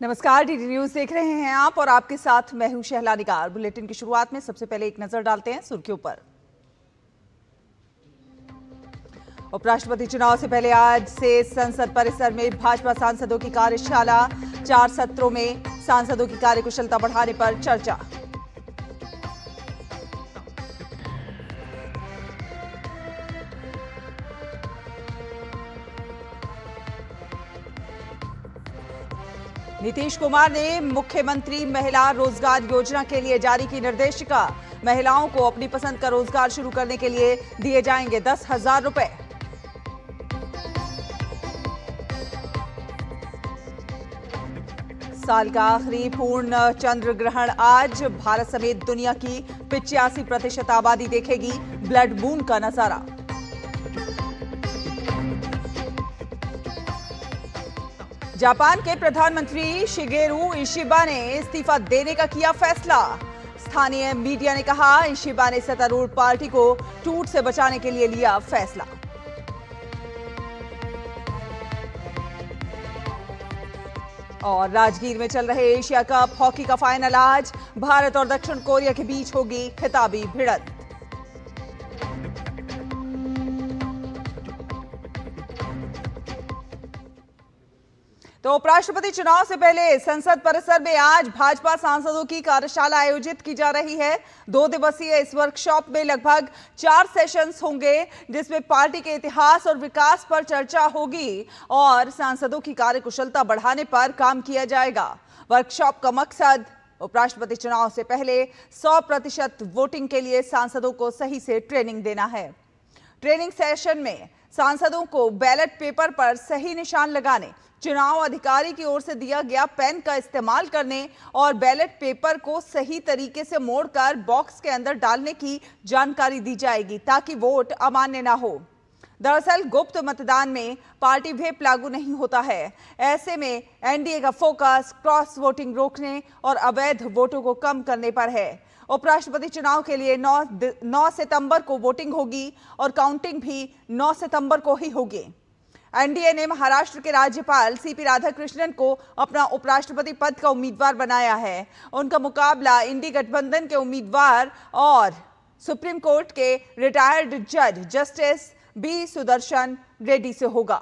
नमस्कार, DD news देख रहे हैं आप और आपके साथ मैं हूं शहला निगार। बुलेटिन की शुरुआत में सबसे पहले एक नजर डालते हैं सुर्खियों पर। उपराष्ट्रपति चुनाव से पहले आज से संसद परिसर में भाजपा सांसदों की कार्यशाला। 4 सत्रों में सांसदों की कार्यकुशलता बढ़ाने पर चर्चा। नीतीश कुमार ने मुख्यमंत्री महिला रोजगार योजना के लिए जारी की निर्देशिका। महिलाओं को अपनी पसंद का रोजगार शुरू करने के लिए दिए जाएंगे 10,000 रुपए। साल का आखिरी पूर्ण चंद्र ग्रहण आज। भारत समेत दुनिया की 85% आबादी देखेगी ब्लड मून का नजारा। जापान के प्रधानमंत्री शिगेरू इशिबा ने इस्तीफा देने का किया फैसला। स्थानीय मीडिया ने कहा, इशिबा ने सत्तारूढ़ पार्टी को टूट से बचाने के लिए लिया फैसला। और राजगीर में चल रहे एशिया कप हॉकी का फाइनल आज। भारत और दक्षिण कोरिया के बीच होगी खिताबी भिड़ंत। तो उपराष्ट्रपति चुनाव से पहले संसद परिसर में आज भाजपा सांसदों की कार्यशाला आयोजित की जा रही है। 2 दिवसीय इस वर्कशॉप में लगभग 4 सेशंस होंगे, जिसमें पार्टी के इतिहास और विकास पर चर्चा होगी और सांसदों की कार्यकुशलता बढ़ाने पर काम किया जाएगा। वर्कशॉप का मकसद उपराष्ट्रपति चुनाव से पहले 100% वोटिंग के लिए सांसदों को सही से ट्रेनिंग देना है। ट्रेनिंग सेशन में सांसदों को बैलेट पेपर पर सही निशान लगाने, चुनाव अधिकारी की ओर से दिया गया पेन का इस्तेमाल करने और बैलेट पेपर को सही तरीके से मोड़कर बॉक्स के अंदर डालने की जानकारी दी जाएगी ताकि वोट अमान्य ना हो। दरअसल गुप्त मतदान में पार्टी व्हिप लागू नहीं होता है। ऐसे में एनडीए का फोकस क्रॉस वोटिंग रोकने और अवैध वोटों को कम करने पर है। उपराष्ट्रपति चुनाव के लिए 9 सितंबर को वोटिंग होगी और काउंटिंग भी 9 सितंबर को ही होगी। एनडीए ने महाराष्ट्र के राज्यपाल सीपी राधाकृष्णन को अपना उपराष्ट्रपति पद का उम्मीदवार बनाया है। उनका मुकाबला इंडी गठबंधन के उम्मीदवार और सुप्रीम कोर्ट के रिटायर्ड जज जस्टिस बी सुदर्शन रेड्डी से होगा।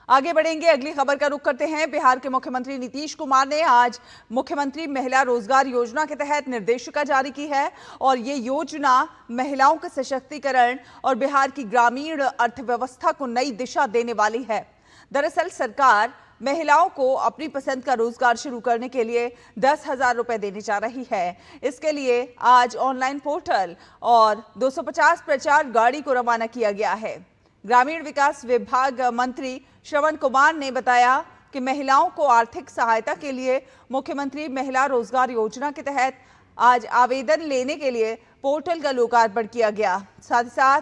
आगे बढ़ेंगे, अगली खबर का रुख करते हैं। बिहार के मुख्यमंत्री नीतीश कुमार ने आज मुख्यमंत्री महिला रोजगार योजना के तहत निर्देशिका जारी की है और ये योजना महिलाओं के सशक्तिकरण और बिहार की ग्रामीण अर्थव्यवस्था को नई दिशा देने वाली है। दरअसल सरकार महिलाओं को अपनी पसंद का रोजगार शुरू करने के लिए 10,000 रुपए देने जा रही है। इसके लिए आज ऑनलाइन पोर्टल और 250 प्रचार गाड़ी को रवाना किया गया है। ग्रामीण विकास विभाग मंत्री श्रवण कुमार ने बताया कि महिलाओं को आर्थिक सहायता के लिए मुख्यमंत्री महिला रोजगार योजना के तहत आज आवेदन लेने के लिए पोर्टल का लोकार्पण किया गया। साथ ही साथ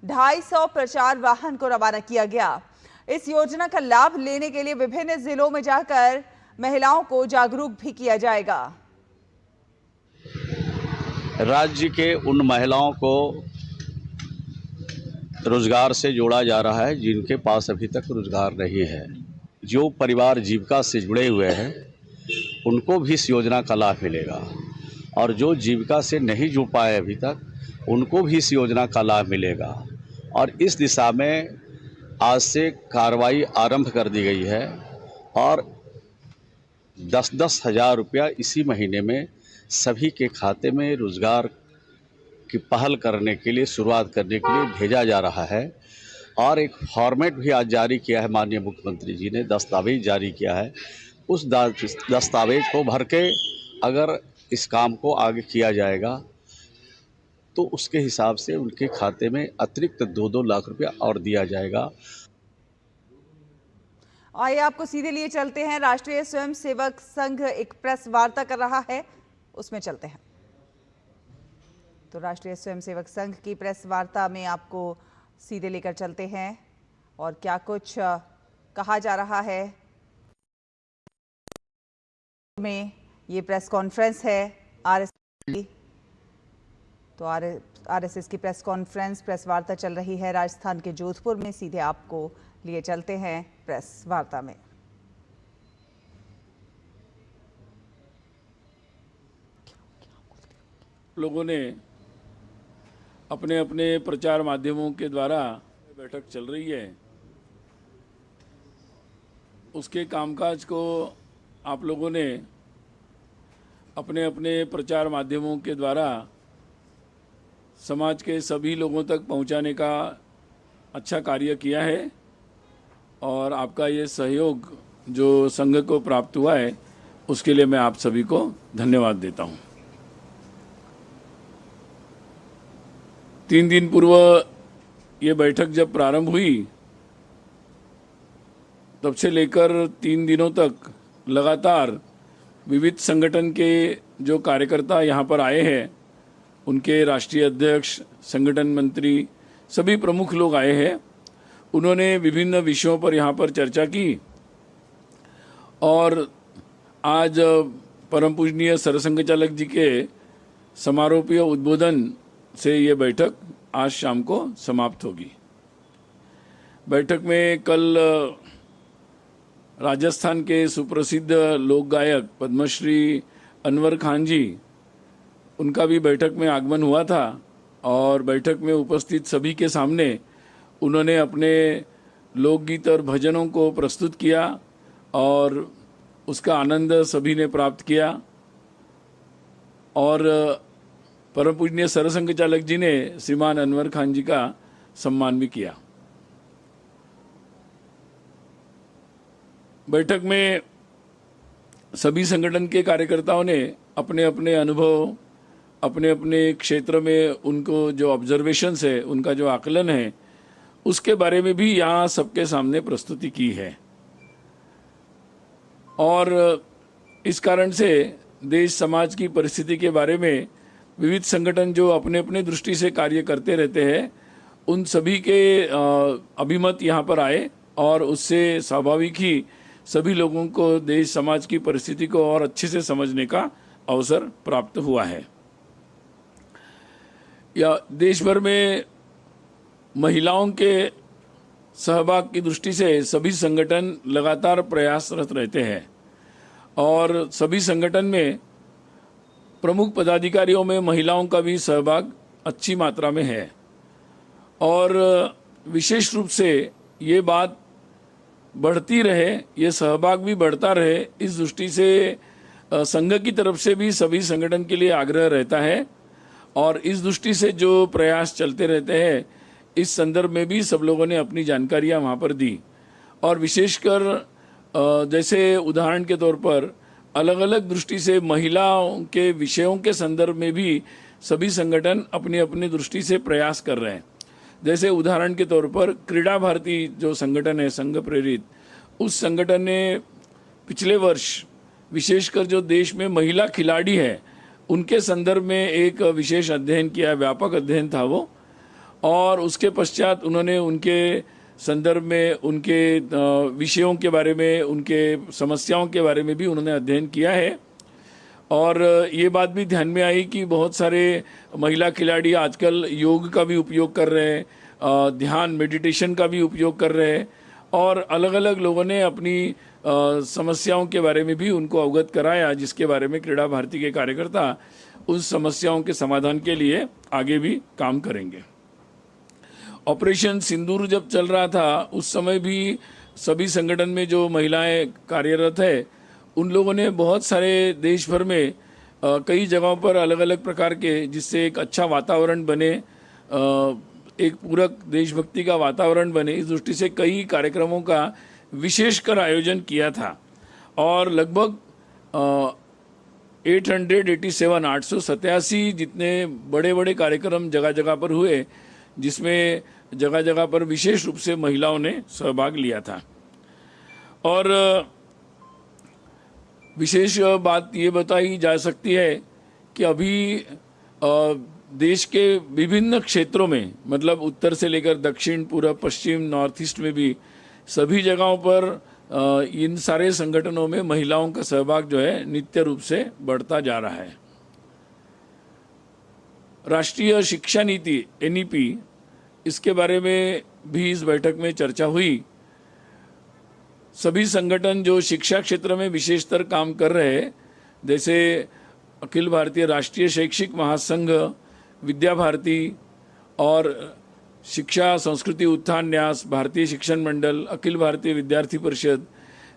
250 प्रचार वाहन को रवाना किया गया। इस योजना का लाभ लेने के लिए विभिन्न जिलों में जाकर महिलाओं को जागरूक भी किया जाएगा। राज्य के उन महिलाओं को रोजगार से जोड़ा जा रहा है जिनके पास अभी तक रोजगार नहीं है। जो परिवार जीविका से जुड़े हुए हैं उनको भी इस योजना का लाभ मिलेगा और जो जीविका से नहीं जुड़ पाए अभी तक उनको भी इस योजना का लाभ मिलेगा। और इस दिशा में आज से कार्रवाई आरंभ कर दी गई है और 10-10 हज़ार रुपया इसी महीने में सभी के खाते में रोजगार की पहल करने के लिए, शुरुआत करने के लिए भेजा जा रहा है। और एक फॉर्मेट भी आज जारी किया है, माननीय मुख्यमंत्री जी ने दस्तावेज जारी किया है। उस दस्तावेज को भर के अगर इस काम को आगे किया जाएगा तो उसके हिसाब से उनके खाते में अतिरिक्त 2-2 लाख रुपया और दिया जाएगा। आइए आपको सीधे लिए चलते हैं। राष्ट्रीय स्वयंसेवक संघ एक प्रेस वार्ता कर रहा है, उसमें चलते हैं। तो राष्ट्रीय स्वयंसेवक संघ की प्रेस वार्ता में आपको सीधे लेकर चलते हैं और क्या कुछ कहा जा रहा है। में ये प्रेस कॉन्फ्रेंस है आरएसएस की। तो आरएसएस की प्रेस कॉन्फ्रेंस, प्रेस वार्ता चल रही है राजस्थान के जोधपुर में। सीधे आपको लिए चलते हैं प्रेस वार्ता में। लोगों ने अपने अपने प्रचार माध्यमों के द्वारा बैठक चल रही है, उसके कामकाज को आप लोगों ने अपने अपने प्रचार माध्यमों के द्वारा समाज के सभी लोगों तक पहुंचाने का अच्छा कार्य किया है और आपका ये सहयोग जो संघ को प्राप्त हुआ है उसके लिए मैं आप सभी को धन्यवाद देता हूं। 3 दिन पूर्व ये बैठक जब प्रारंभ हुई तब से लेकर 3 दिनों तक लगातार विविध संगठन के जो कार्यकर्ता यहाँ पर आए हैं, उनके राष्ट्रीय अध्यक्ष, संगठन मंत्री, सभी प्रमुख लोग आए हैं। उन्होंने विभिन्न विषयों पर यहाँ पर चर्चा की और आज परम पूजनीय सरसंघ चालक जी के समारोपीय उद्बोधन से ये बैठक आज शाम को समाप्त होगी। बैठक में कल राजस्थान के सुप्रसिद्ध लोक गायक पद्मश्री अनवर खान जी, उनका भी बैठक में आगमन हुआ था और बैठक में उपस्थित सभी के सामने उन्होंने अपने लोकगीत और भजनों को प्रस्तुत किया और उसका आनंद सभी ने प्राप्त किया और परम पूजनीय सरसंघ चालक जी ने श्रीमान अनवर खान जी का सम्मान भी किया। बैठक में सभी संगठन के कार्यकर्ताओं ने अपने अपने अनुभव, अपने अपने क्षेत्र में उनको जो ऑब्जर्वेशंस है, उनका जो आकलन है, उसके बारे में भी यहाँ सबके सामने प्रस्तुति की है और इस कारण से देश समाज की परिस्थिति के बारे में विविध संगठन जो अपने अपने दृष्टि से कार्य करते रहते हैं, उन सभी के अभिमत यहाँ पर आए और उससे स्वाभाविक ही सभी लोगों को देश समाज की परिस्थिति को और अच्छे से समझने का अवसर प्राप्त हुआ है। या देश भर में महिलाओं के सहभाग की दृष्टि से सभी संगठन लगातार प्रयासरत रहते हैं और सभी संगठन में प्रमुख पदाधिकारियों में महिलाओं का भी सहभाग अच्छी मात्रा में है और विशेष रूप से ये बात बढ़ती रहे, ये सहभाग भी बढ़ता रहे, इस दृष्टि से संघ की तरफ से भी सभी संगठन के लिए आग्रह रहता है और इस दृष्टि से जो प्रयास चलते रहते हैं, इस संदर्भ में भी सब लोगों ने अपनी जानकारियां वहाँ पर दी और विशेषकर जैसे उदाहरण के तौर पर अलग अलग दृष्टि से महिलाओं के विषयों के संदर्भ में भी सभी संगठन अपनी अपनी दृष्टि से प्रयास कर रहे हैं। जैसे उदाहरण के तौर पर क्रीड़ा भारती जो संगठन है संघ प्रेरित, उस संगठन ने पिछले वर्ष विशेषकर जो देश में महिला खिलाड़ी है उनके संदर्भ में एक विशेष अध्ययन किया, व्यापक अध्ययन था वो, और उसके पश्चात उन्होंने उनके संदर्भ में उनके विषयों के बारे में, उनके समस्याओं के बारे में भी उन्होंने अध्ययन किया है और ये बात भी ध्यान में आई कि बहुत सारे महिला खिलाड़ी आजकल योग का भी उपयोग कर रहे हैं, ध्यान मेडिटेशन का भी उपयोग कर रहे हैं और अलग अलग लोगों ने अपनी समस्याओं के बारे में भी उनको अवगत कराया, जिसके बारे में क्रीड़ा भारती के कार्यकर्ता उस समस्याओं के समाधान के लिए आगे भी काम करेंगे। ऑपरेशन सिंदूर जब चल रहा था उस समय भी सभी संगठन में जो महिलाएं कार्यरत है उन लोगों ने बहुत सारे देश भर में कई जगहों पर अलग अलग प्रकार के, जिससे एक अच्छा वातावरण बने, एक पूरक देशभक्ति का वातावरण बने, इस दृष्टि से कई कार्यक्रमों का विशेषकर आयोजन किया था और लगभग 887 जितने बड़े बड़े कार्यक्रम जगह जगह पर हुए, जिसमें जगह जगह पर विशेष रूप से महिलाओं ने सहभाग लिया था। और विशेष बात ये बताई जा सकती है कि अभी देश के विभिन्न क्षेत्रों में, मतलब उत्तर से लेकर दक्षिण, पूर्व, पश्चिम, नॉर्थ ईस्ट में भी सभी जगहों पर इन सारे संगठनों में महिलाओं का सहभाग जो है नित्य रूप से बढ़ता जा रहा है। राष्ट्रीय शिक्षा नीति NEP, इसके बारे में भी इस बैठक में चर्चा हुई। सभी संगठन जो शिक्षा क्षेत्र में विशेषतर काम कर रहे हैं, जैसे अखिल भारतीय राष्ट्रीय शैक्षिक महासंघ, विद्या भारती और शिक्षा संस्कृति उत्थान न्यास, भारतीय शिक्षण मंडल, अखिल भारतीय विद्यार्थी परिषद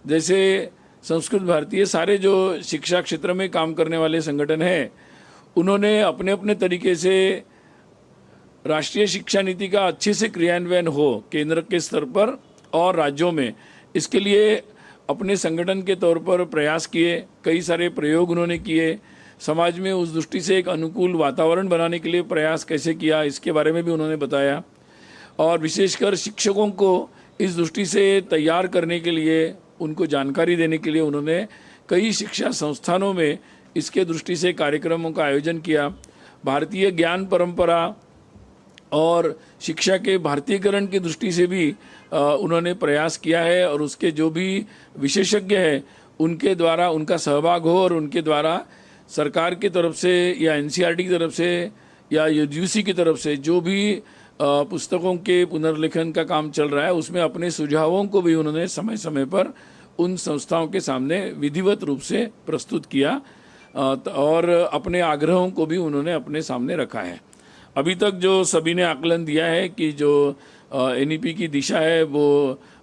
जैसे संस्कृत भारतीय सारे जो शिक्षा क्षेत्र में काम करने वाले संगठन हैं, उन्होंने अपने अपने तरीके से राष्ट्रीय शिक्षा नीति का अच्छे से क्रियान्वयन हो केंद्र के स्तर पर और राज्यों में, इसके लिए अपने संगठन के तौर पर प्रयास किए। कई सारे प्रयोग उन्होंने किए। समाज में उस दृष्टि से एक अनुकूल वातावरण बनाने के लिए प्रयास कैसे किया, इसके बारे में भी उन्होंने बताया। और विशेषकर शिक्षकों को इस दृष्टि से तैयार करने के लिए, उनको जानकारी देने के लिए उन्होंने कई शिक्षा संस्थानों में इसके दृष्टि से कार्यक्रमों का आयोजन किया। भारतीय ज्ञान परंपरा और शिक्षा के भारतीयकरण की दृष्टि से भी उन्होंने प्रयास किया है और उसके जो भी विशेषज्ञ हैं उनके द्वारा उनका सहभाग हो और उनके द्वारा सरकार की तरफ से या एनसीईआरटी की तरफ से या यूजीसी की तरफ से जो भी पुस्तकों के पुनर्लेखन का काम चल रहा है उसमें अपने सुझावों को भी उन्होंने समय समय पर उन संस्थाओं के सामने विधिवत रूप से प्रस्तुत किया और अपने आग्रहों को भी उन्होंने अपने सामने रखा है। अभी तक जो सभी ने आकलन दिया है कि जो एनईपी की दिशा है वो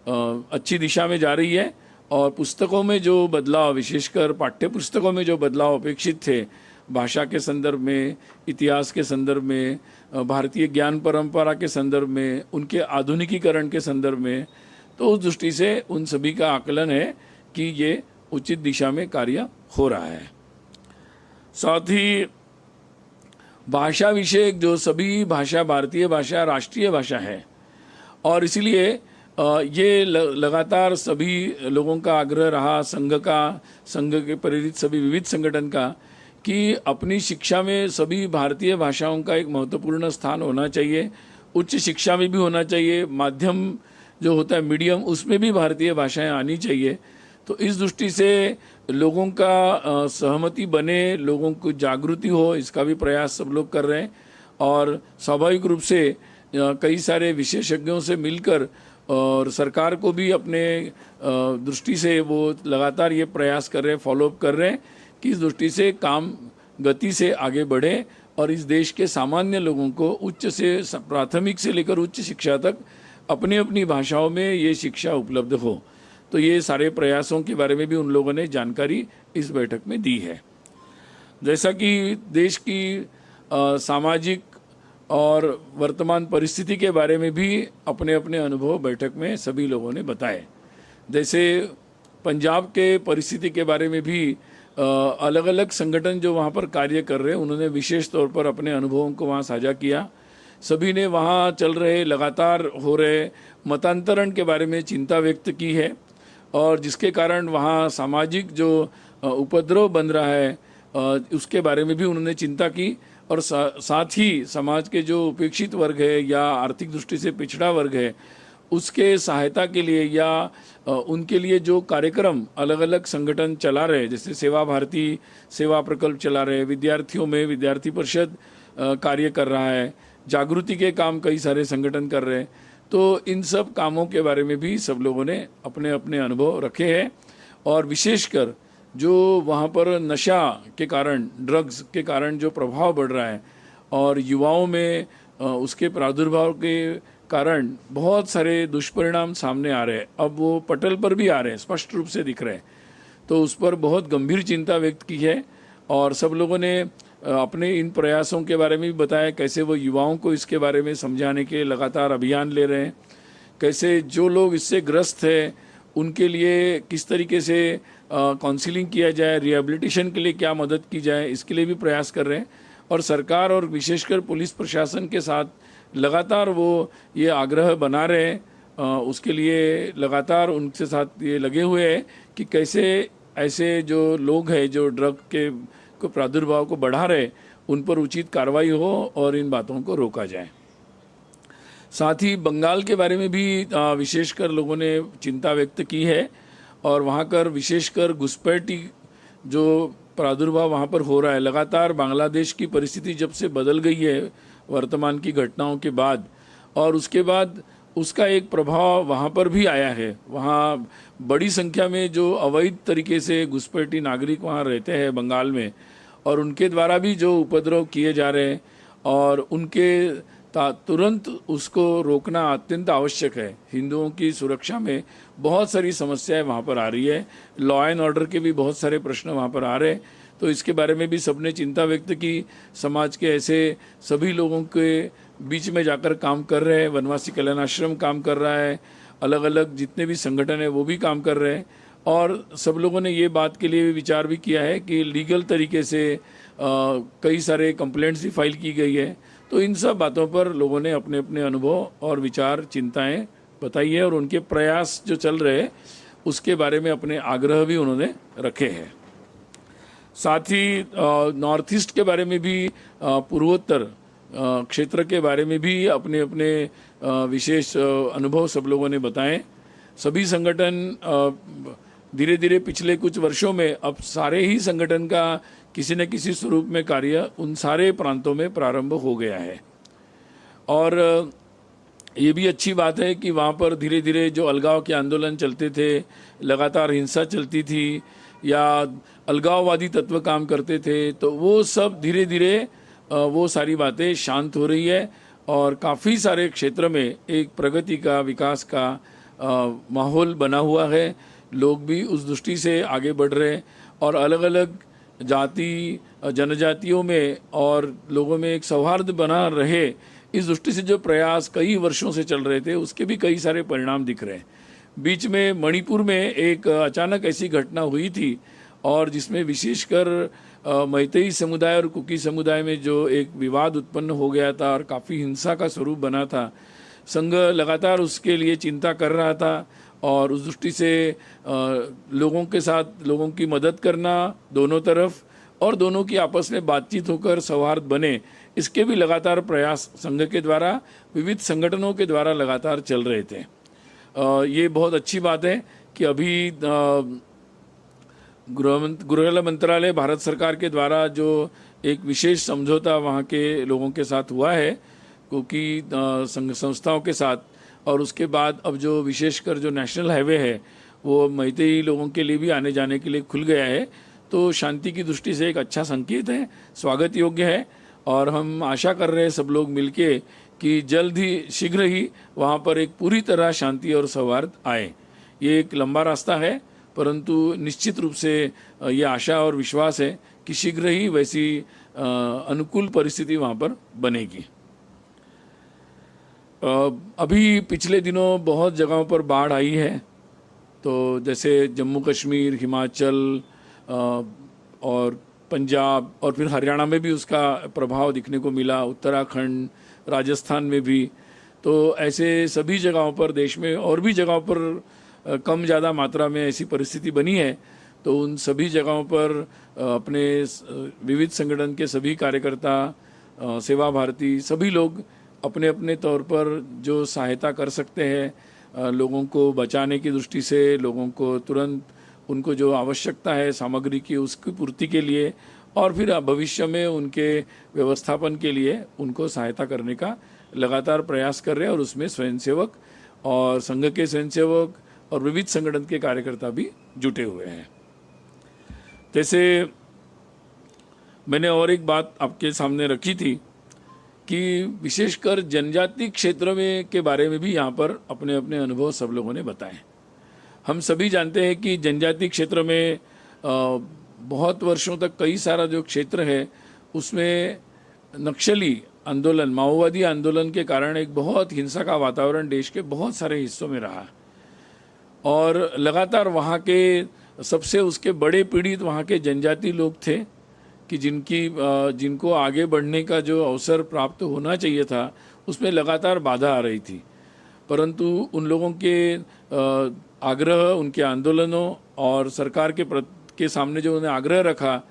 अच्छी दिशा में जा रही है और पुस्तकों में जो बदलाव, विशेषकर पाठ्य पुस्तकों में जो बदलाव अपेक्षित थे, भाषा के संदर्भ में, इतिहास के संदर्भ में, भारतीय ज्ञान परंपरा के संदर्भ में, उनके आधुनिकीकरण के संदर्भ में, तो उस दृष्टि से उन सभी का आकलन है कि ये उचित दिशा में कार्य हो रहा है। साथ ही भाषा विषय जो सभी भाषा भारतीय भाषा राष्ट्रीय भाषा है और इसलिए ये लगातार सभी लोगों का आग्रह रहा, संघ के प्रेरित सभी विविध संगठन का, कि अपनी शिक्षा में सभी भारतीय भाषाओं का एक महत्वपूर्ण स्थान होना चाहिए। उच्च शिक्षा में भी होना चाहिए, माध्यम जो होता है मीडियम, उसमें भी भारतीय भाषाएं आनी चाहिए। तो इस दृष्टि से लोगों का सहमति बने, लोगों को जागृति हो, इसका भी प्रयास सब लोग कर रहे हैं। और स्वाभाविक रूप से कई सारे विशेषज्ञों से मिलकर और सरकार को भी अपने दृष्टि से वो लगातार ये प्रयास कर रहे हैं, फॉलोअप कर रहे हैं कि इस दृष्टि से काम गति से आगे बढ़े और इस देश के सामान्य लोगों को उच्च से प्राथमिक से लेकर उच्च शिक्षा तक अपनी अपनी भाषाओं में ये शिक्षा उपलब्ध हो। तो ये सारे प्रयासों के बारे में भी उन लोगों ने जानकारी इस बैठक में दी है। जैसा कि देश की सामाजिक और वर्तमान परिस्थिति के बारे में भी अपने अपने अनुभव बैठक में सभी लोगों ने बताए। जैसे पंजाब के परिस्थिति के बारे में भी अलग अलग संगठन जो वहाँ पर कार्य कर रहे हैं उन्होंने विशेष तौर पर अपने अनुभवों को वहाँ साझा किया। सभी ने वहाँ चल रहे लगातार हो रहे मतांतरण के बारे में चिंता व्यक्त की है और जिसके कारण वहाँ सामाजिक जो उपद्रव बन रहा है उसके बारे में भी उन्होंने चिंता की और साथ ही समाज के जो उपेक्षित वर्ग है या आर्थिक दृष्टि से पिछड़ा वर्ग है उसके सहायता के लिए या उनके लिए जो कार्यक्रम अलग अलग संगठन चला रहे, जैसे सेवा भारती सेवा प्रकल्प चला रहे, विद्यार्थियों में विद्यार्थी परिषद कार्य कर रहा है, जागृति के काम कई सारे संगठन कर रहे हैं। तो इन सब कामों के बारे में भी सब लोगों ने अपने अपने अनुभव रखे हैं और विशेषकर जो वहाँ पर नशा के कारण, ड्रग्स के कारण जो प्रभाव बढ़ रहा है और युवाओं में उसके प्रादुर्भाव के कारण बहुत सारे दुष्परिणाम सामने आ रहे हैं, अब वो पटल पर भी आ रहे हैं, स्पष्ट रूप से दिख रहे हैं। तो उस पर बहुत गंभीर चिंता व्यक्त की है और सब लोगों ने अपने इन प्रयासों के बारे में भी बताया कैसे वो युवाओं को इसके बारे में समझाने के लगातार अभियान ले रहे हैं, कैसे जो लोग इससे ग्रस्त हैं उनके लिए किस तरीके से काउंसलिंग किया जाए, रिहेबिलिटेशन के लिए क्या मदद की जाए, इसके लिए भी प्रयास कर रहे हैं। और सरकार और विशेषकर पुलिस प्रशासन के साथ लगातार वो ये आग्रह बना रहे हैं, उसके लिए लगातार उनके साथ ये लगे हुए हैं कि कैसे ऐसे जो लोग हैं जो ड्रग के को प्रादुर्भाव को बढ़ा रहे उन पर उचित कार्रवाई हो और इन बातों को रोका जाए। साथ ही बंगाल के बारे में भी विशेषकर लोगों ने चिंता व्यक्त की है और वहाँ कर विशेषकर घुसपैठी जो प्रादुर्भाव वहाँ पर हो रहा है, लगातार बांग्लादेश की परिस्थिति जब से बदल गई है वर्तमान की घटनाओं के बाद और उसके बाद उसका एक प्रभाव वहाँ पर भी आया है। वहाँ बड़ी संख्या में जो अवैध तरीके से घुसपैठी नागरिक वहाँ रहते हैं बंगाल में और उनके द्वारा भी जो उपद्रव किए जा रहे हैं और उनके तुरंत उसको रोकना अत्यंत आवश्यक है। हिंदुओं की सुरक्षा में बहुत सारी समस्याएं वहाँ पर आ रही है, लॉ एंड ऑर्डर के भी बहुत सारे प्रश्न वहाँ पर आ रहे हैं। तो इसके बारे में भी सबने चिंता व्यक्त की। समाज के ऐसे सभी लोगों के बीच में जाकर काम कर रहे हैं, वनवासी कल्याण आश्रम काम कर रहा है, अलग अलग जितने भी संगठन है वो भी काम कर रहे हैं। और सब लोगों ने ये बात के लिए विचार भी किया है कि लीगल तरीके से कई सारे कंप्लेंट्स भी फाइल की गई है। तो इन सब बातों पर लोगों ने अपने अपने अनुभव और विचार चिंताएं बताई है और उनके प्रयास जो चल रहे हैं उसके बारे में अपने आग्रह भी उन्होंने रखे हैं। साथ ही नॉर्थ ईस्ट के बारे में भी, पूर्वोत्तर क्षेत्र के बारे में भी अपने अपने विशेष अनुभव सब लोगों ने बताए। सभी संगठन धीरे धीरे पिछले कुछ वर्षों में अब सारे ही संगठन का किसी न किसी स्वरूप में कार्य उन सारे प्रांतों में प्रारंभ हो गया है। और ये भी अच्छी बात है कि वहाँ पर धीरे धीरे जो अलगाव के आंदोलन चलते थे, लगातार हिंसा चलती थी या अलगाववादी तत्व काम करते थे, तो वो सब धीरे धीरे वो सारी बातें शांत हो रही है और काफ़ी सारे क्षेत्र में एक प्रगति का, विकास का माहौल बना हुआ है। लोग भी उस दृष्टि से आगे बढ़ रहे हैं और अलग अलग जाति जनजातियों में और लोगों में एक सौहार्द बना रहे, इस दृष्टि से जो प्रयास कई वर्षों से चल रहे थे उसके भी कई सारे परिणाम दिख रहे हैं। बीच में मणिपुर में एक अचानक ऐसी घटना हुई थी और जिसमें विशेषकर मैतेई समुदाय और कुकी समुदाय में जो एक विवाद उत्पन्न हो गया था और काफ़ी हिंसा का स्वरूप बना था। संघ लगातार उसके लिए चिंता कर रहा था और उस दृष्टि से लोगों के साथ लोगों की मदद करना दोनों तरफ और दोनों की आपस में बातचीत होकर सौहार्द बने, इसके भी लगातार प्रयास संघ के द्वारा, विविध संगठनों के द्वारा लगातार चल रहे थे। ये बहुत अच्छी बात है कि अभी गृह मंत्रालय भारत सरकार के द्वारा जो एक विशेष समझौता वहाँ के लोगों के साथ हुआ है, क्योंकि संघ संस्थाओं के साथ, और उसके बाद अब जो विशेषकर जो नेशनल हाईवे है वो मैतेई लोगों के लिए भी आने जाने के लिए खुल गया है, तो शांति की दृष्टि से एक अच्छा संकेत है, स्वागत योग्य है। और हम आशा कर रहे हैं सब लोग मिलके कि जल्द ही, शीघ्र ही वहाँ पर एक पूरी तरह शांति और सौहार्द आए। ये एक लंबा रास्ता है, परंतु निश्चित रूप से ये आशा और विश्वास है कि शीघ्र ही वैसी अनुकूल परिस्थिति वहाँ पर बनेगी। अभी पिछले दिनों बहुत जगहों पर बाढ़ आई है, तो जैसे जम्मू कश्मीर, हिमाचल और पंजाब और फिर हरियाणा में भी उसका प्रभाव दिखने को मिला, उत्तराखंड, राजस्थान में भी। तो ऐसे सभी जगहों पर, देश में और भी जगहों पर कम ज़्यादा मात्रा में ऐसी परिस्थिति बनी है। तो उन सभी जगहों पर अपने विविध संगठन के सभी कार्यकर्ता, सेवा भारती, सभी लोग अपने अपने तौर पर जो सहायता कर सकते हैं लोगों को बचाने की दृष्टि से, लोगों को तुरंत उनको जो आवश्यकता है सामग्री की उसकी पूर्ति के लिए और फिर भविष्य में उनके व्यवस्थापन के लिए उनको सहायता करने का लगातार प्रयास कर रहे हैं। और उसमें स्वयंसेवक और संघ के स्वयंसेवक और विविध संगठन के कार्यकर्ता भी जुटे हुए हैं। जैसे मैंने और एक बात आपके सामने रखी थी कि विशेषकर जनजाति क्षेत्र में के बारे में भी यहाँ पर अपने अपने अनुभव सब लोगों ने बताए। हम सभी जानते हैं कि जनजाति क्षेत्र में बहुत वर्षों तक कई सारा जो क्षेत्र है उसमें नक्सली आंदोलन, माओवादी आंदोलन के कारण एक बहुत हिंसा का वातावरण देश के बहुत सारे हिस्सों में रहा और लगातार वहाँ के सबसे उसके बड़े पीड़ित वहाँ के जनजाति लोग थे कि जिनको आगे बढ़ने का जो अवसर प्राप्त होना चाहिए था उसमें लगातार बाधा आ रही थी। परंतु उन लोगों के आग्रह, उनके आंदोलनों और सरकार के सामने जो उन्हें आग्रह रखा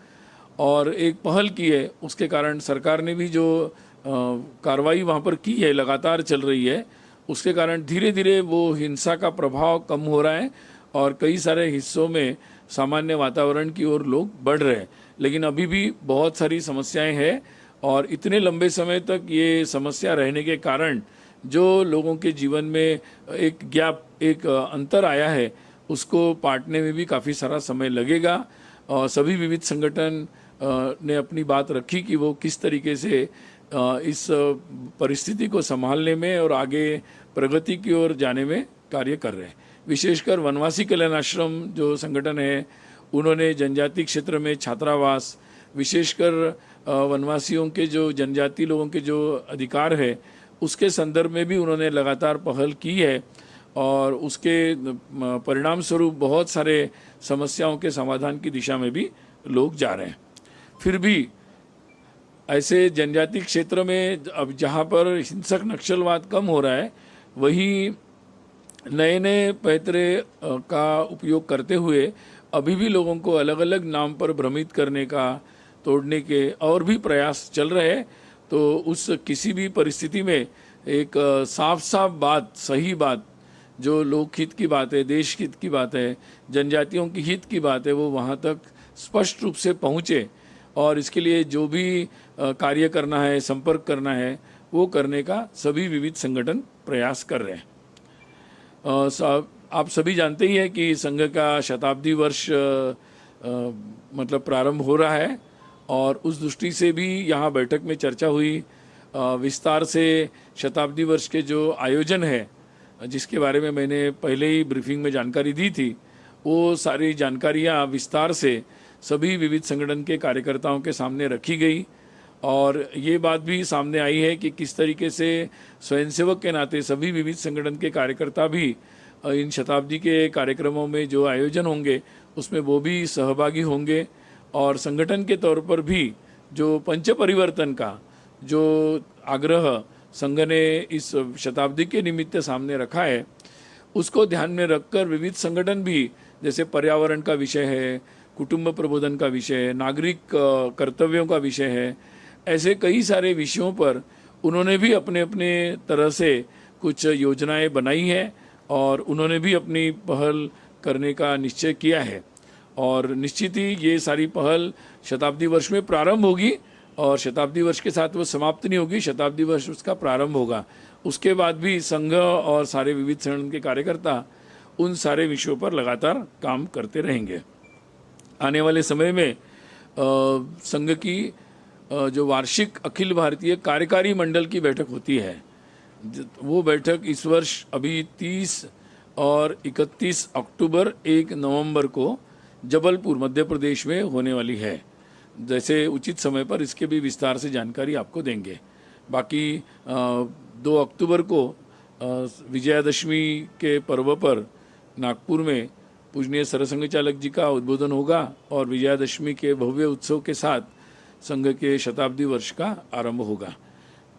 और एक पहल की है, उसके कारण सरकार ने भी जो कार्रवाई वहाँ पर की है, लगातार चल रही है, उसके कारण धीरे धीरे वो हिंसा का प्रभाव कम हो रहा है और कई सारे हिस्सों में सामान्य वातावरण की ओर लोग बढ़ रहे हैं। लेकिन अभी भी बहुत सारी समस्याएं हैं और इतने लंबे समय तक ये समस्या रहने के कारण जो लोगों के जीवन में एक गैप, एक अंतर आया है, उसको पाटने में भी काफ़ी सारा समय लगेगा। और सभी विविध संगठन ने अपनी बात रखी कि वो किस तरीके से इस परिस्थिति को संभालने में और आगे प्रगति की ओर जाने में कार्य कर रहे हैं। विशेषकर वनवासी कल्याण आश्रम जो संगठन है, उन्होंने जनजाति क्षेत्र में छात्रावास, विशेषकर वनवासियों के जो जनजाति लोगों के जो अधिकार है उसके संदर्भ में भी उन्होंने लगातार पहल की है और उसके परिणाम स्वरूप बहुत सारे समस्याओं के समाधान की दिशा में भी लोग जा रहे हैं। फिर भी ऐसे जनजाति क्षेत्र में अब जहाँ पर हिंसक नक्सलवाद कम हो रहा है, वहीं नए नए पैतरे का उपयोग करते हुए अभी भी लोगों को अलग अलग नाम पर भ्रमित करने का, तोड़ने के और भी प्रयास चल रहे हैं। तो उस किसी भी परिस्थिति में एक साफ साफ बात, सही बात, जो लोकहित की बात है, देश हित की बात है, जनजातियों की हित की बात है, वो वहाँ तक स्पष्ट रूप से पहुँचे और इसके लिए जो भी कार्य करना है, संपर्क करना है, वो करने का सभी विविध संगठन प्रयास कर रहे हैं। आप सभी जानते ही हैं कि संघ का शताब्दी वर्ष मतलब प्रारंभ हो रहा है और उस दृष्टि से भी यहाँ बैठक में चर्चा हुई। विस्तार से शताब्दी वर्ष के जो आयोजन है, जिसके बारे में मैंने पहले ही ब्रीफिंग में जानकारी दी थी, वो सारी जानकारियाँ विस्तार से सभी विविध संगठन के कार्यकर्ताओं के सामने रखी गई और ये बात भी सामने आई है कि किस तरीके से स्वयंसेवक के नाते सभी विविध संगठन के कार्यकर्ता भी इन शताब्दी के कार्यक्रमों में जो आयोजन होंगे उसमें वो भी सहभागी होंगे और संगठन के तौर पर भी जो पंच परिवर्तन का जो आग्रह संघ ने इस शताब्दी के निमित्त सामने रखा है, उसको ध्यान में रखकर विविध संगठन भी, जैसे पर्यावरण का विषय है, कुटुंब प्रबोधन का विषय है, नागरिक कर्तव्यों का विषय है, ऐसे कई सारे विषयों पर उन्होंने भी अपने अपने तरह से कुछ योजनाएं बनाई हैं और उन्होंने भी अपनी पहल करने का निश्चय किया है और निश्चित ही ये सारी पहल शताब्दी वर्ष में प्रारंभ होगी और शताब्दी वर्ष के साथ वो समाप्त नहीं होगी, शताब्दी वर्ष उसका प्रारंभ होगा। उसके बाद भी संघ और सारे विविध संगठन के कार्यकर्ता उन सारे विषयों पर लगातार काम करते रहेंगे। आने वाले समय में संघ की जो वार्षिक अखिल भारतीय कार्यकारी मंडल की बैठक होती है, वो बैठक इस वर्ष अभी 30 और 31 अक्टूबर 1 नवंबर को जबलपुर मध्य प्रदेश में होने वाली है। जैसे उचित समय पर इसके भी विस्तार से जानकारी आपको देंगे। बाकी 2 अक्टूबर को विजयादशमी के पर्व पर नागपुर में पूजनीय सरसंघ चालक जी का उद्बोधन होगा और विजयादशमी के भव्य उत्सव के साथ संघ के शताब्दी वर्ष का आरंभ होगा।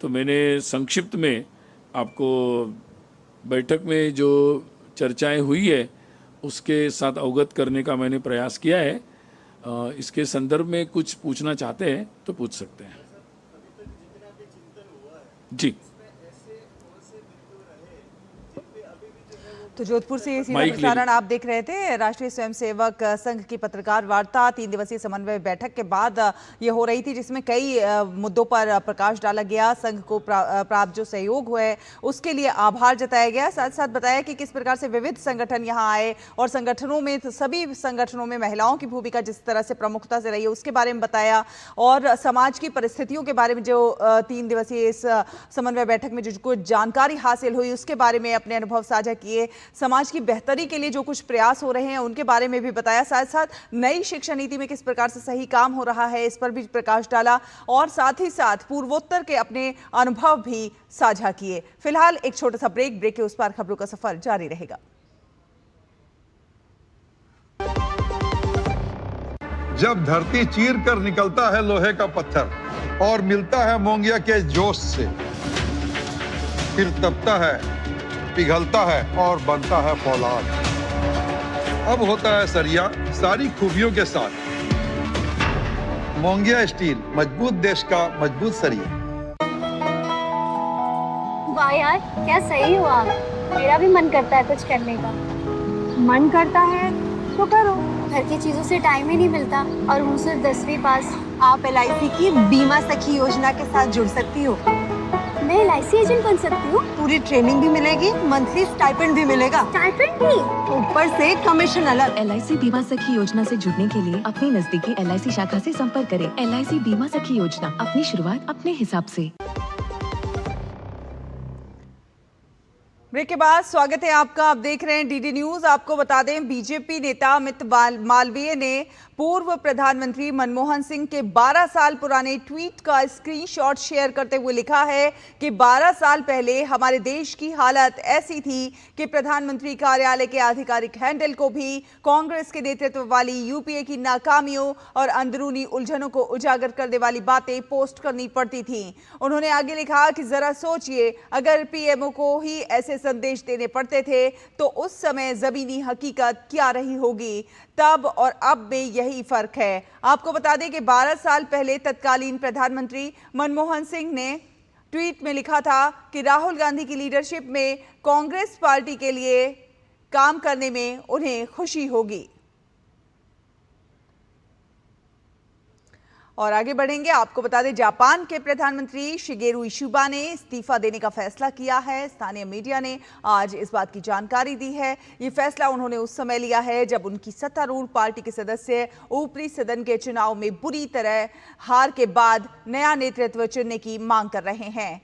तो मैंने संक्षिप्त में आपको बैठक में जो चर्चाएं हुई है उसके साथ अवगत करने का मैंने प्रयास किया है। इसके संदर्भ में कुछ पूछना चाहते हैं तो पूछ सकते हैं। जी, तो जोधपुर से ये सीधा प्रसारण आप देख रहे थे। राष्ट्रीय स्वयंसेवक संघ की पत्रकार वार्ता 3 दिवसीय समन्वय बैठक के बाद ये हो रही थी, जिसमें कई मुद्दों पर प्रकाश डाला गया। संघ को प्राप्त जो सहयोग हुआ है उसके लिए आभार जताया गया। साथ साथ बताया कि किस प्रकार से विविध संगठन यहाँ आए और संगठनों में, सभी संगठनों में महिलाओं की भूमिका जिस तरह से प्रमुखता से रही है उसके बारे में बताया और समाज की परिस्थितियों के बारे में जो 3 दिवसीय इस समन्वय बैठक में जो जानकारी हासिल हुई उसके बारे में अपने अनुभव साझा किए। समाज की बेहतरी के लिए जो कुछ प्रयास हो रहे हैं उनके बारे में भी बताया। साथ साथ नई शिक्षा नीति में किस प्रकार से सही काम हो रहा है इस पर भी प्रकाश डाला और साथ ही साथ पूर्वोत्तर के अपने अनुभव भी साझा किए। फिलहाल एक छोटा सा ब्रेक के उस पार खबरों का सफर जारी रहेगा। जब धरती चीर कर निकलता है लोहे का पत्थर और मिलता है मोंगिया के जोश से, फिर तपता है, पिघलता है और बनता है फौलाद। अब होता है सरिया सारी खूबियों के साथ। मोंगिया स्टील, मजबूत देश का मजबूत सरिया। वाह यार, क्या सही हो आप। मेरा भी मन करता है कुछ करने का। मन करता है तो करो। घर की चीजों से टाइम ही नहीं मिलता और हूँ सिर्फ 10वीं पास। आप LIC की बीमा सखी योजना के साथ जुड़ सकती हो। मैं LIC एजेंट बन सकती हूँ? पूरी ट्रेनिंग भी मिलेगी, मंथली स्टाइपेंड भी मिलेगा, स्टाइपेंड भी? ऊपर से कमीशन अलग। LIC बीमा सखी योजना से जुड़ने के लिए अपनी नजदीकी LIC शाखा से संपर्क करें। LIC बीमा सखी योजना, अपनी शुरुआत अपने हिसाब से। ब्रेक के बाद स्वागत है आपका। आप देख रहे हैं डीडी न्यूज। आपको बता दें, बीजेपी नेता अमित मालवीय ने पूर्व प्रधानमंत्री मनमोहन सिंह के 12 साल पुराने ट्वीट का स्क्रीनशॉट शेयर करते हुए लिखा है कि 12 साल पहले हमारे देश की हालत ऐसी थी कि प्रधानमंत्री कार्यालय के आधिकारिक हैंडल को भी कांग्रेस के नेतृत्व वाली यूपीए की नाकामियों और अंदरूनी उलझनों को उजागर करने वाली बातें पोस्ट करनी पड़ती थी। उन्होंने आगे लिखा कि जरा सोचिए, अगर पीएमओ को ही ऐसे संदेश देने पड़ते थे तो उस समय जमीनी हकीकत क्या रही होगी। तब और अब में यही फर्क है। आपको बता दें कि 12 साल पहले तत्कालीन प्रधानमंत्री मनमोहन सिंह ने ट्वीट में लिखा था कि राहुल गांधी की लीडरशिप में कांग्रेस पार्टी के लिए काम करने में उन्हें खुशी होगी। और आगे बढ़ेंगे। आपको बता दें, जापान के प्रधानमंत्री शिगेरू इशुबा ने इस्तीफा देने का फैसला किया है। स्थानीय मीडिया ने आज इस बात की जानकारी दी है। ये फैसला उन्होंने उस समय लिया है जब उनकी सत्तारूढ़ पार्टी के सदस्य ऊपरी सदन के चुनाव में बुरी तरह हार के बाद नया नेतृत्व चुनने की मांग कर रहे हैं।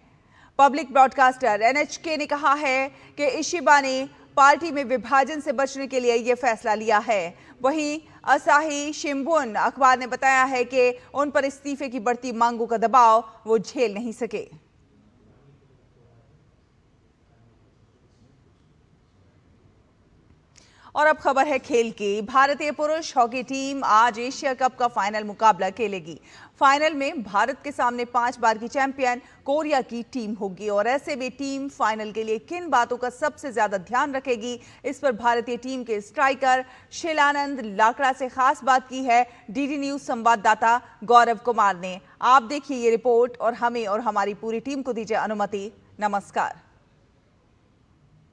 पब्लिक ब्रॉडकास्टर NHK ने कहा है कि इशिबा ने पार्टी में विभाजन से बचने के लिए यह फैसला लिया है। वहीं असाही शिंबुन अखबार ने बताया है कि उन पर इस्तीफे की बढ़ती मांगों का दबाव वो झेल नहीं सके। और अब खबर है खेल की। भारतीय पुरुष हॉकी टीम आज एशिया कप का फाइनल मुकाबला खेलेगी। फाइनल में भारत के सामने 5 बार की चैंपियन कोरिया की टीम होगी और ऐसे में टीम फाइनल के लिए किन बातों का सबसे ज्यादा ध्यान रखेगी, इस पर भारतीय टीम के स्ट्राइकर शिलानंद लाकड़ा से खास बात की है डीडी न्यूज संवाददाता गौरव कुमार ने। आप देखिए ये रिपोर्ट और हमें और हमारी पूरी टीम को दीजिए अनुमति। नमस्कार।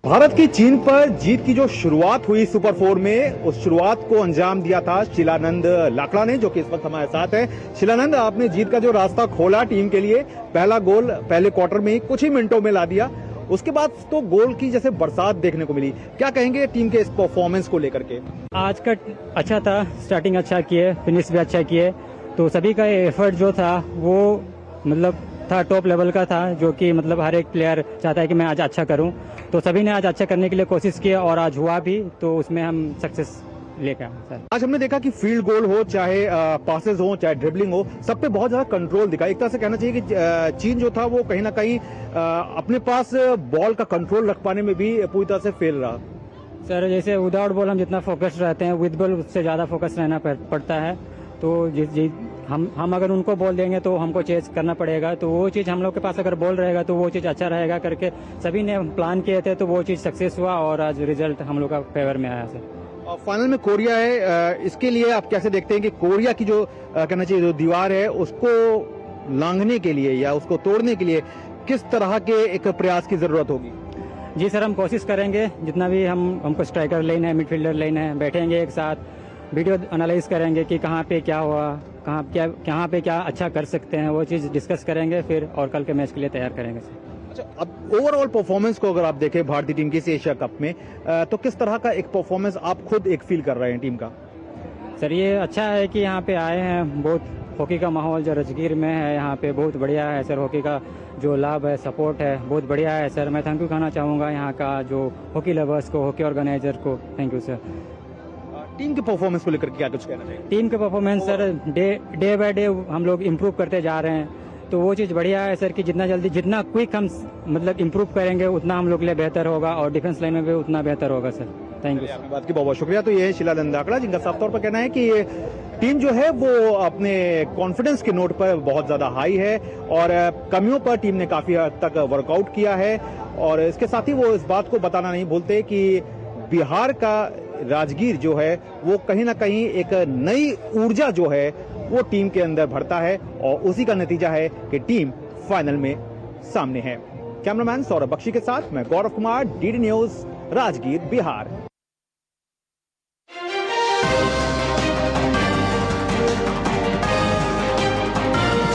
भारत की चीन पर जीत की जो शुरुआत हुई सुपर 4 में, उस शुरुआत को अंजाम दिया था शिलानंद लाकड़ा ने, जो कि इस वक्त हमारे साथ है। शिलानंद, आपने जीत का जो रास्ता खोला टीम के लिए, पहला गोल पहले क्वार्टर में ही कुछ ही मिनटों में ला दिया, उसके बाद तो गोल की जैसे बरसात देखने को मिली। क्या कहेंगे टीम के इस परफॉर्मेंस को लेकर के? आज का अच्छा था, स्टार्टिंग अच्छा किए, फिनिश भी अच्छा किए, तो सभी का एफर्ट जो था वो मतलब था टॉप लेवल का था, जो कि मतलब हर एक प्लेयर चाहता है कि मैं आज अच्छा करूं, तो सभी ने आज अच्छा करने के लिए कोशिश की और आज हुआ भी, तो उसमें हम सक्सेस लेकर आए सर। आज हमने देखा कि फील्ड गोल हो, चाहे पासेस हो, चाहे ड्रिबलिंग हो, सब पे बहुत ज्यादा कंट्रोल दिखा। एक तरह से कहना चाहिए कि चीन जो था वो कहीं ना कहीं अपने पास बॉल का कंट्रोल रख पाने में भी पूरी तरह से फेल रहा। सर जैसे विदाउट बॉल हम जितना फोकस रहते हैं, विद बॉल उससे ज्यादा फोकस रहना पड़ता है, तो हम अगर उनको बॉल देंगे तो हमको चेज करना पड़ेगा, तो वो चीज़ हम लोग के पास अगर बॉल रहेगा तो वो चीज़ अच्छा रहेगा करके सभी ने प्लान किए थे, तो वो चीज़ सक्सेस हुआ और आज रिजल्ट हम लोग का फेवर में आया सर। फाइनल में कोरिया है, इसके लिए आप कैसे देखते हैं कि कोरिया की जो कहना चाहिए जो दीवार है उसको लांघने के लिए या उसको तोड़ने के लिए किस तरह के एक प्रयास की जरूरत होगी? जी सर, हम कोशिश करेंगे, जितना भी हमको स्ट्राइकर लेना है, मिडफील्डर लेना है, बैठेंगे एक साथ, वीडियो एनालाइज करेंगे कि कहाँ पे क्या हुआ, कहाँ पे क्या अच्छा कर सकते हैं, वो चीज़ डिस्कस करेंगे फिर और कल के मैच के लिए तैयार करेंगे सर। अच्छा, अब ओवरऑल परफॉर्मेंस को अगर आप देखें भारतीय टीम की इस एशिया कप में, तो किस तरह का एक परफॉर्मेंस आप खुद एक फील कर रहे हैं टीम का? सर ये अच्छा है कि यहाँ पे आए हैं, बहुत हॉकी का माहौल जो राजगीर में है यहाँ पे बहुत बढ़िया है सर, हॉकी का जो लाभ है, सपोर्ट है, बहुत बढ़िया है सर। मैं थैंक यू कहना चाहूँगा यहाँ का जो हॉकी लवर्स को, हॉकी ऑर्गेनाइजर को, थैंक यू सर। टीम के परफॉर्मेंस को लेकर क्या कुछ कहना चाहिए? टीम के performance sir day by day हम लोग इम्प्रूव करते जा रहे हैं, तो वो चीज़ बढ़िया है सर कि जितना क्विक हम मतलब इम्प्रूव करेंगे उतना हम लोग के लिए बेहतर होगा और डिफेंस लाइन में भी उतना बेहतर होगा सर। Thank you. आपकी बात की बहुत बहुत शुक्रिया। तो ये है शिलानंद लाकड़ा, जिनका साफ तौर पर कहना है कि ये टीम जो है वो अपने कॉन्फिडेंस के नोट पर बहुत ज्यादा हाई है और कमियों पर टीम ने काफी हद तक वर्कआउट किया है और इसके साथ ही वो इस बात को बताना नहीं भूलते कि बिहार का राजगीर जो है वो कहीं ना कहीं एक नई ऊर्जा जो है वो टीम के अंदर भरता है और उसी का नतीजा है कि टीम फाइनल में सामने है। कैमरामैन सौरभ बख्शी के साथ मैं गौरव कुमार, डीडी न्यूज, राजगीर, बिहार।